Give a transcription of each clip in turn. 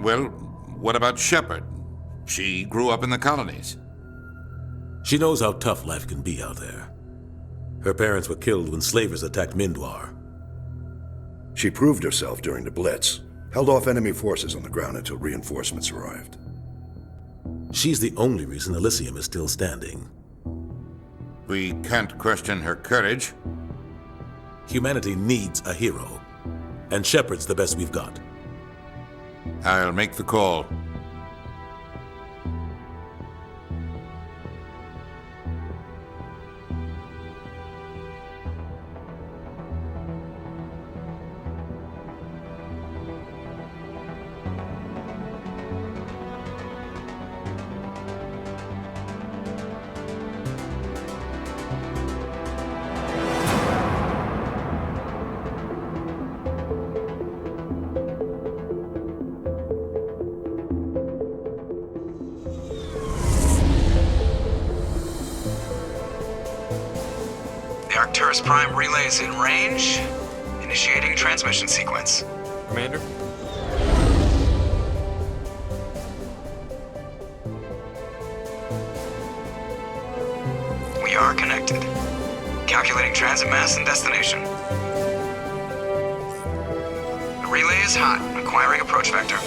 Well, what about Shepard? She grew up in the colonies. She knows how tough life can be out there. Her parents were killed when slavers attacked Mindwar. She proved herself during the Blitz, held off enemy forces on the ground until reinforcements arrived. She's the only reason Elysium is still standing. We can't question her courage. Humanity needs a hero, and Shepard's the best we've got. I'll make the call. Arcturus Prime relays in range. Initiating transmission sequence. Commander? We are connected. Calculating transit mass and destination. The relay is hot. Acquiring approach vector.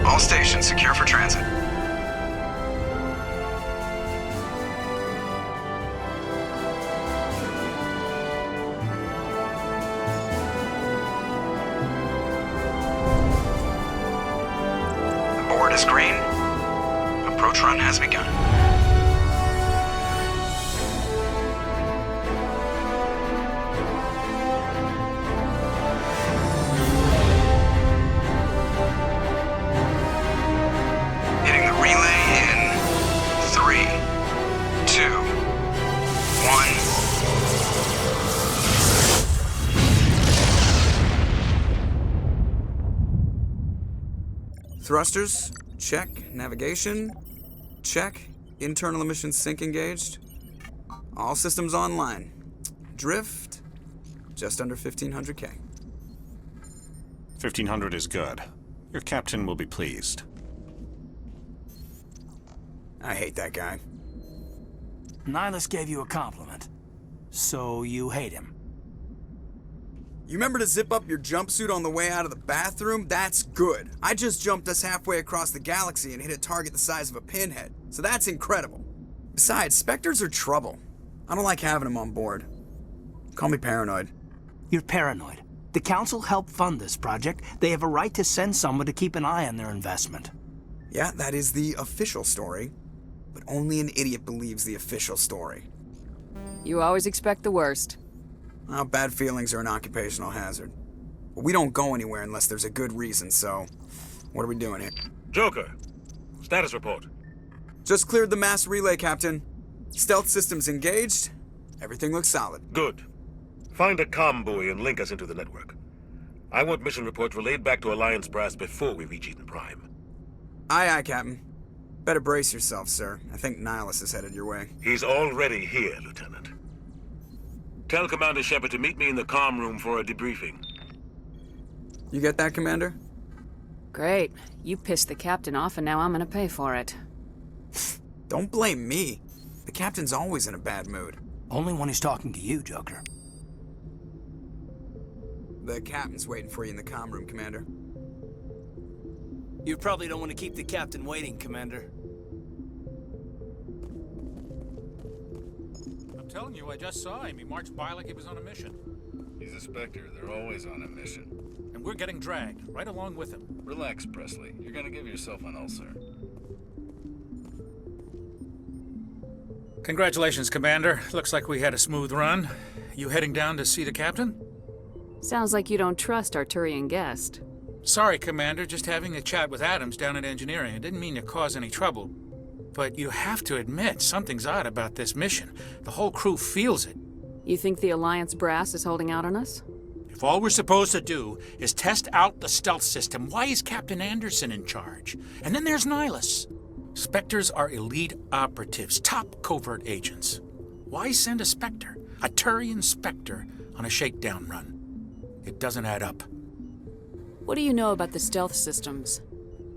All stations secure for transit. Is green. Approach run has begun. Hitting the relay in 3, 2, 1. Thrusters. Check. Navigation. Check. Internal emissions sync engaged. All systems online. Drift. Just under 1,500K. 1,500 is good. Your captain will be pleased. I hate that guy. Nihilus gave you a compliment. So you hate him. You remember to zip up your jumpsuit on the way out of the bathroom? That's good. I just jumped us halfway across the galaxy and hit a target the size of a pinhead. So that's incredible. Besides, Spectres are trouble. I don't like having them on board. Call me paranoid. You're paranoid. The Council helped fund this project. They have a right to send someone to keep an eye on their investment. Yeah, that is the official story. But only an idiot believes the official story. You always expect the worst. Well, bad feelings are an occupational hazard. But we don't go anywhere unless there's a good reason, so what are we doing here? Joker, status report. Just cleared the mass relay, Captain. Stealth systems engaged. Everything looks solid. Good. Find a comm buoy and link us into the network. I want mission reports relayed back to Alliance Brass before we reach Eden Prime. Aye, aye, Captain. Better brace yourself, sir. I think Nihilus is headed your way. He's already here, Lieutenant. Tell Commander Shepard to meet me in the comm room for a debriefing. You get that, Commander? Great. You pissed the captain off and now I'm gonna pay for it. Don't blame me. The captain's always in a bad mood. Only when he's talking to you, Joker. The captain's waiting for you in the comm room, Commander. You probably don't want to keep the captain waiting, Commander. I'm telling you, I just saw him. He marched by like he was on a mission. He's a Spectre. They're always on a mission. And we're getting dragged, right along with him. Relax, Presley. You're gonna give yourself an ulcer. Congratulations, Commander. Looks like we had a smooth run. You heading down to see the captain? Sounds like you don't trust Arturian guest. Sorry, Commander. Just having a chat with Adams down at engineering. I didn't mean to cause any trouble. But you have to admit, something's odd about this mission. The whole crew feels it. You think the Alliance brass is holding out on us? If all we're supposed to do is test out the stealth system, why is Captain Anderson in charge? And then there's Nihilus. Spectres are elite operatives, top covert agents. Why send a Spectre, a Turian Spectre, on a shakedown run? It doesn't add up. What do you know about the stealth systems?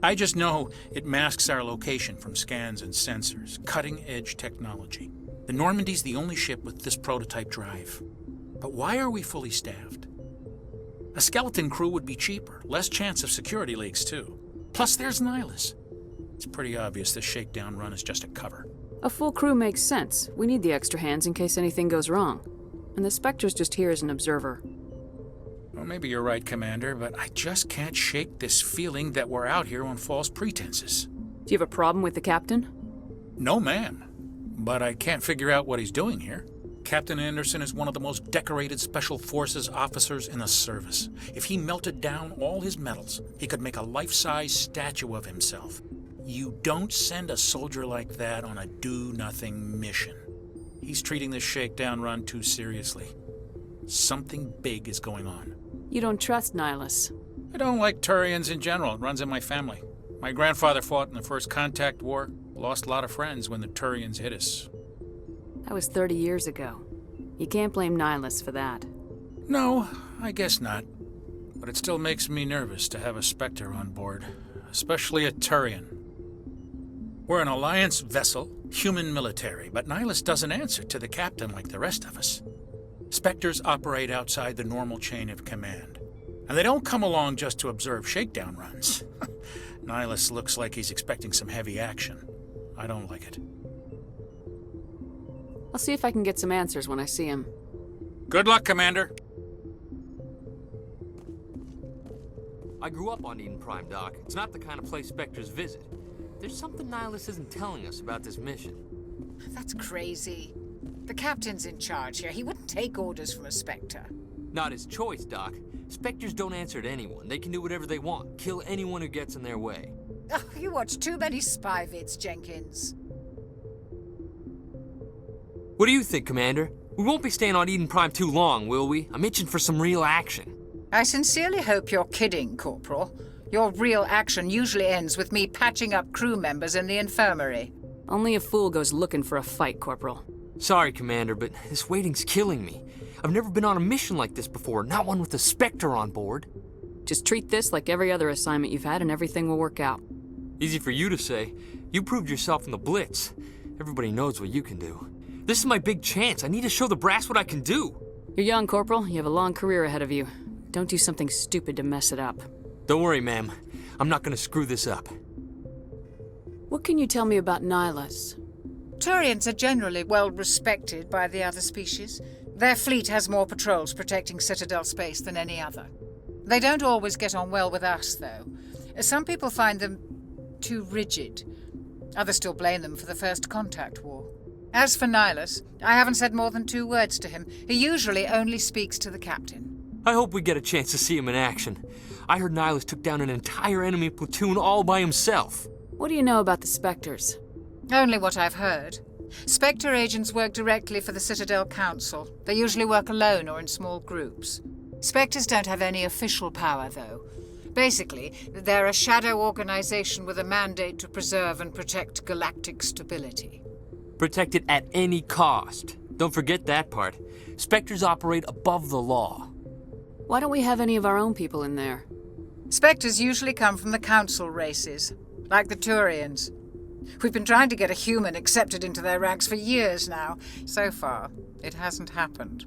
I just know it masks our location from scans and sensors. Cutting-edge technology. The Normandy's the only ship with this prototype drive. But why are we fully staffed? A skeleton crew would be cheaper, less chance of security leaks too. Plus there's Nihilus. It's pretty obvious this shakedown run is just a cover. A full crew makes sense. We need the extra hands in case anything goes wrong. And the Spectre's just here as an observer. Well, maybe you're right, Commander, but I just can't shake this feeling that we're out here on false pretenses. Do you have a problem with the captain? No, ma'am. But I can't figure out what he's doing here. Captain Anderson is one of the most decorated Special Forces officers in the service. If he melted down all his medals, he could make a life-size statue of himself. You don't send a soldier like that on a do-nothing mission. He's treating this shakedown run too seriously. Something big is going on. You don't trust Nihilus? I don't like Turians in general. It runs in my family. My grandfather fought in the First Contact War. Lost a lot of friends when the Turians hit us. That was 30 years ago. You can't blame Nihilus for that. No, I guess not. But it still makes me nervous to have a Spectre on board. Especially a Turian. We're an Alliance vessel, human military, but Nihilus doesn't answer to the captain like the rest of us. Spectres operate outside the normal chain of command. And they don't come along just to observe shakedown runs. Nihilus looks like he's expecting some heavy action. I don't like it. I'll see if I can get some answers when I see him. Good luck, Commander. I grew up on Eden Prime, Doc. It's not the kind of place Spectres visit. There's something Nihilus isn't telling us about this mission. That's crazy. The captain's in charge here. He wouldn't take orders from a Spectre. Not his choice, Doc. Spectres don't answer to anyone. They can do whatever they want. Kill anyone who gets in their way. Oh, you watch too many spy vids, Jenkins. What do you think, Commander? We won't be staying on Eden Prime too long, will we? I'm itching for some real action. I sincerely hope you're kidding, Corporal. Your real action usually ends with me patching up crew members in the infirmary. Only a fool goes looking for a fight, Corporal. Sorry, Commander, but this waiting's killing me. I've never been on a mission like this before, not one with a Spectre on board. Just treat this like every other assignment you've had and everything will work out. Easy for you to say. You proved yourself in the Blitz. Everybody knows what you can do. This is my big chance. I need to show the brass what I can do. You're young, Corporal. You have a long career ahead of you. Don't do something stupid to mess it up. Don't worry, ma'am. I'm not gonna screw this up. What can you tell me about Nihilus? Turians are generally well respected by the other species. Their fleet has more patrols protecting Citadel space than any other. They don't always get on well with us, though. Some people find them too rigid. Others still blame them for the First Contact War. As for Nihilus, I haven't said more than 2 words to him. He usually only speaks to the captain. I hope we get a chance to see him in action. I heard Nihilus took down an entire enemy platoon all by himself. What do you know about the Spectres? Only what I've heard. Spectre agents work directly for the Citadel Council. They usually work alone or in small groups. Spectres don't have any official power, though. Basically, they're a shadow organization with a mandate to preserve and protect galactic stability. Protect it at any cost. Don't forget that part. Spectres operate above the law. Why don't we have any of our own people in there? Spectres usually come from the Council races, like the Turians. We've been trying to get a human accepted into their ranks for years now. So far, it hasn't happened.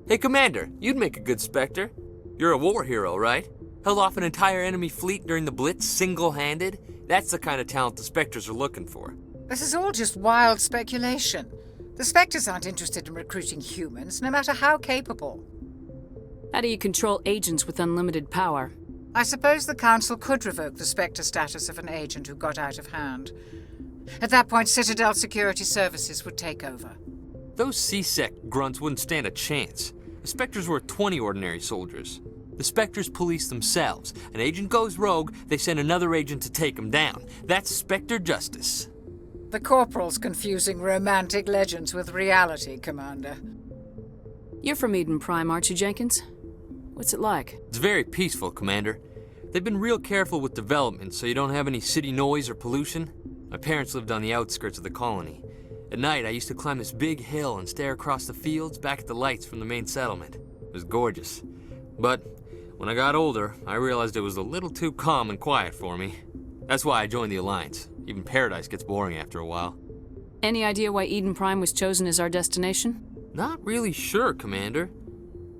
Hey, Commander, you'd make a good Spectre. You're a war hero, right? Held off an entire enemy fleet during the Blitz single-handed? That's the kind of talent the Spectres are looking for. This is all just wild speculation. The Spectres aren't interested in recruiting humans, no matter how capable. How do you control agents with unlimited power? I suppose the Council could revoke the Spectre status of an agent who got out of hand. At that point, Citadel Security Services would take over. Those C-Sec grunts wouldn't stand a chance. The Spectres were 20 ordinary soldiers. The Spectres police themselves. An agent goes rogue, they send another agent to take him down. That's Spectre justice. The Corporal's confusing romantic legends with reality, Commander. You're from Eden Prime, aren't you, Jenkins? What's it like? It's very peaceful, Commander. They've been real careful with development so you don't have any city noise or pollution. My parents lived on the outskirts of the colony. At night, I used to climb this big hill and stare across the fields back at the lights from the main settlement. It was gorgeous. But When I got older, I realized it was a little too calm and quiet for me. That's why I joined the Alliance. Even Paradise gets boring after a while. Any idea why Eden Prime was chosen as our destination? Not really sure, Commander.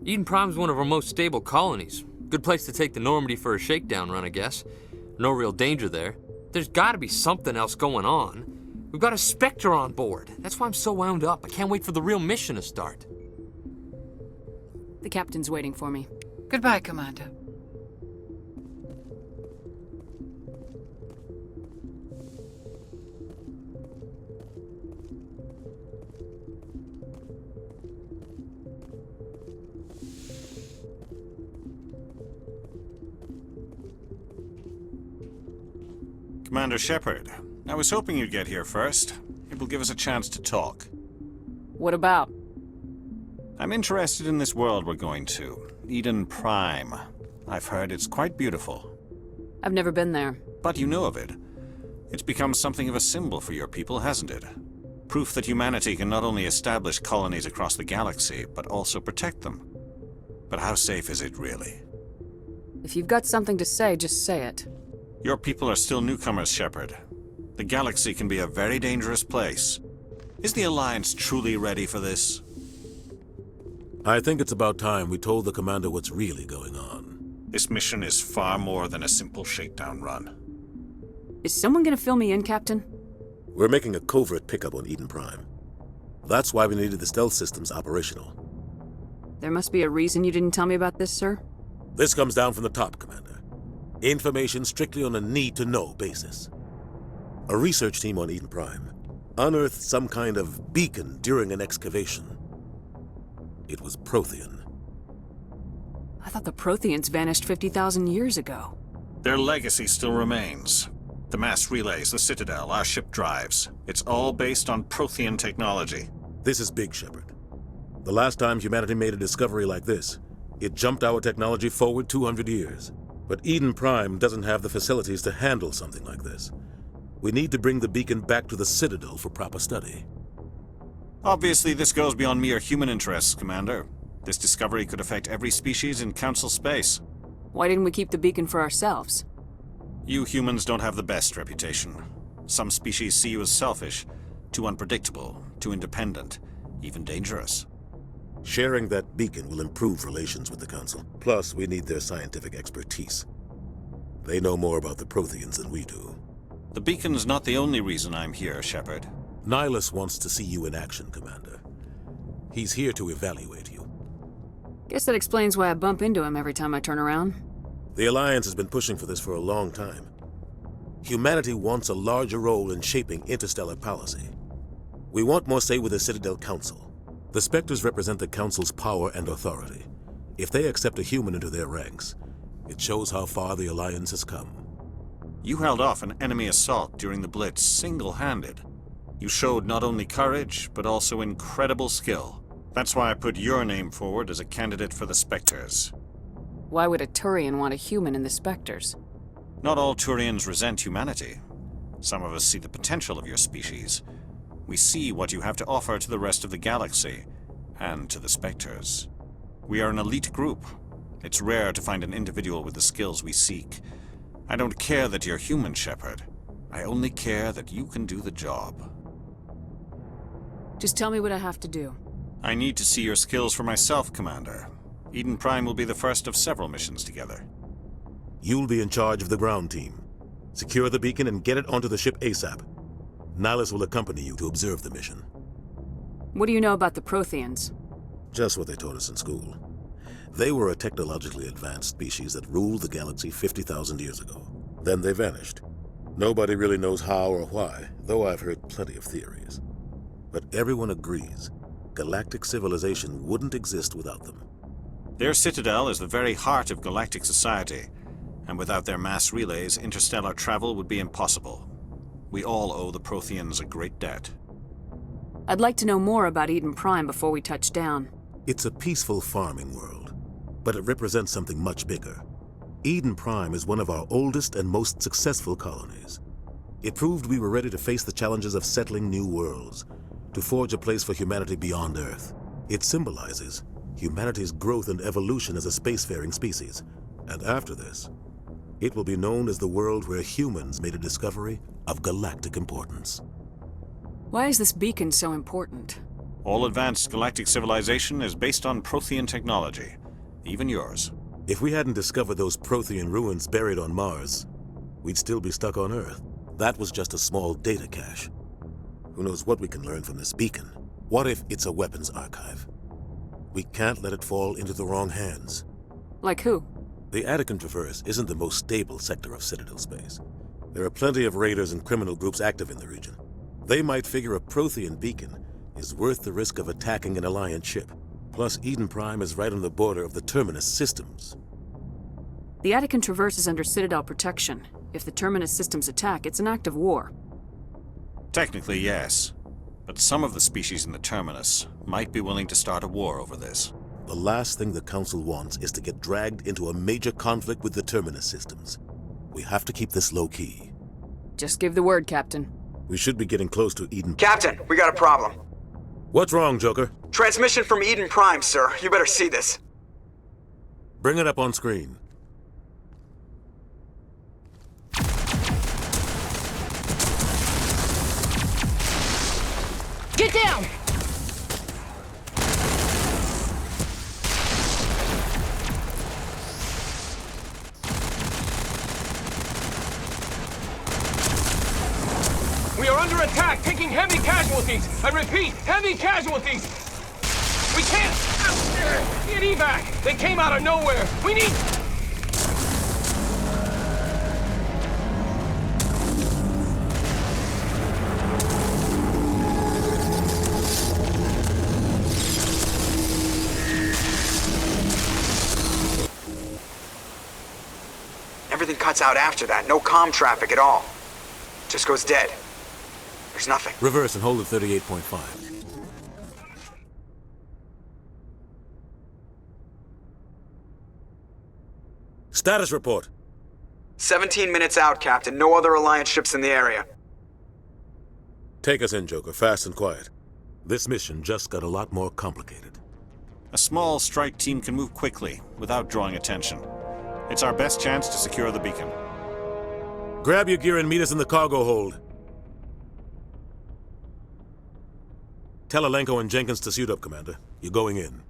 Eden Prime's one of our most stable colonies. Good place to take the Normandy for a shakedown run, I guess. No real danger there. There's gotta be something else going on. We've got a Spectre on board. That's why I'm so wound up. I can't wait for the real mission to start. The captain's waiting for me. Goodbye, Commander. Commander Shepard, I was hoping you'd get here first. It will give us a chance to talk. What about? I'm interested in this world we're going to, Eden Prime. I've heard it's quite beautiful. I've never been there. But you know of it. It's become something of a symbol for your people, hasn't it? Proof that humanity can not only establish colonies across the galaxy, but also protect them. But how safe is it really? If you've got something to say, just say it. Your people are still newcomers, Shepard. The galaxy can be a very dangerous place. Is the Alliance truly ready for this? I think it's about time we told the Commander what's really going on. This mission is far more than a simple shakedown run. Is someone gonna fill me in, Captain? We're making a covert pickup on Eden Prime. That's why we needed the stealth systems operational. There must be a reason you didn't tell me about this, sir? This comes down from the top, Commander. Information strictly on a need-to-know basis. A research team on Eden Prime unearthed some kind of beacon during an excavation. It was Prothean. I thought the Protheans vanished 50,000 years ago. Their legacy still remains. The mass relays, the Citadel, our ship drives. It's all based on Prothean technology. This is big, Shepard. The last time humanity made a discovery like this, it jumped our technology forward 200 years. But Eden Prime doesn't have the facilities to handle something like this. We need to bring the beacon back to the Citadel for proper study. Obviously, this goes beyond mere human interests, Commander. This discovery could affect every species in Council space. Why didn't we keep the beacon for ourselves? You humans don't have the best reputation. Some species see you as selfish, too unpredictable, too independent, even dangerous. Sharing that beacon will improve relations with the Council. Plus, we need their scientific expertise. They know more about the Protheans than we do. The beacon's not the only reason I'm here, Shepard. Nihilus wants to see you in action, Commander. He's here to evaluate you. Guess that explains why I bump into him every time I turn around. The Alliance has been pushing for this for a long time. Humanity wants a larger role in shaping interstellar policy. We want more say with the Citadel Council. The Spectres represent the Council's power and authority. If they accept a human into their ranks, it shows how far the Alliance has come. You held off an enemy assault during the Blitz single-handed. You showed not only courage, but also incredible skill. That's why I put your name forward as a candidate for the Spectres. Why would a Turian want a human in the Spectres? Not all Turians resent humanity. Some of us see the potential of your species. We see what you have to offer to the rest of the galaxy, and to the Spectres. We are an elite group. It's rare to find an individual with the skills we seek. I don't care that you're human, Shepard. I only care that you can do the job. Just tell me what I have to do. I need to see your skills for myself, Commander. Eden Prime will be the first of several missions together. You'll be in charge of the ground team. Secure the beacon and get it onto the ship ASAP. Nihilus will accompany you to observe the mission. What do you know about the Protheans? Just what they taught us in school. They were a technologically advanced species that ruled the galaxy 50,000 years ago. Then they vanished. Nobody really knows how or why, though I've heard plenty of theories. But everyone agrees, galactic civilization wouldn't exist without them. Their citadel is the very heart of galactic society, and without their mass relays, interstellar travel would be impossible. We all owe the Protheans a great debt. I'd like to know more about Eden Prime before we touch down. It's a peaceful farming world, but it represents something much bigger. Eden Prime is one of our oldest and most successful colonies. It proved we were ready to face the challenges of settling new worlds, to forge a place for humanity beyond Earth. It symbolizes humanity's growth and evolution as a spacefaring species, And after this, it will be known as the world where humans made a discovery of galactic importance. Why is this beacon so important? All advanced galactic civilization is based on Prothean technology, even yours. If we hadn't discovered those Prothean ruins buried on Mars, we'd still be stuck on Earth. That was just a small data cache. Who knows what we can learn from this beacon? What if it's a weapons archive? We can't let it fall into the wrong hands. Like who? The Attican Traverse isn't the most stable sector of Citadel space. There are plenty of raiders and criminal groups active in the region. They might figure a Prothean beacon is worth the risk of attacking an Alliance ship. Plus, Eden Prime is right on the border of the Terminus systems. The Attican Traverse is under Citadel protection. If the Terminus systems attack, it's an act of war. Technically, yes. But some of the species in the Terminus might be willing to start a war over this. The last thing the Council wants is to get dragged into a major conflict with the Terminus systems. We have to keep this low-key. Just give the word, Captain. We should be getting close to Eden. Captain, we got a problem. What's wrong, Joker? Transmission from Eden Prime, sir. You better see this. Bring it up on screen. Get down! We are under attack, taking heavy casualties. I repeat, heavy casualties. We can't get evac. They came out of nowhere. We need... Everything cuts out after that. No comm traffic at all. Just goes dead. There's nothing. Reverse and hold at 38.5. Status report. 17 minutes out, Captain. No other Alliance ships in the area. Take us in, Joker, fast and quiet. This mission just got a lot more complicated. A small strike team can move quickly, without drawing attention. It's our best chance to secure the beacon. Grab your gear and meet us in the cargo hold. Tell Alenko and Jenkins to suit up, Commander. You're going in.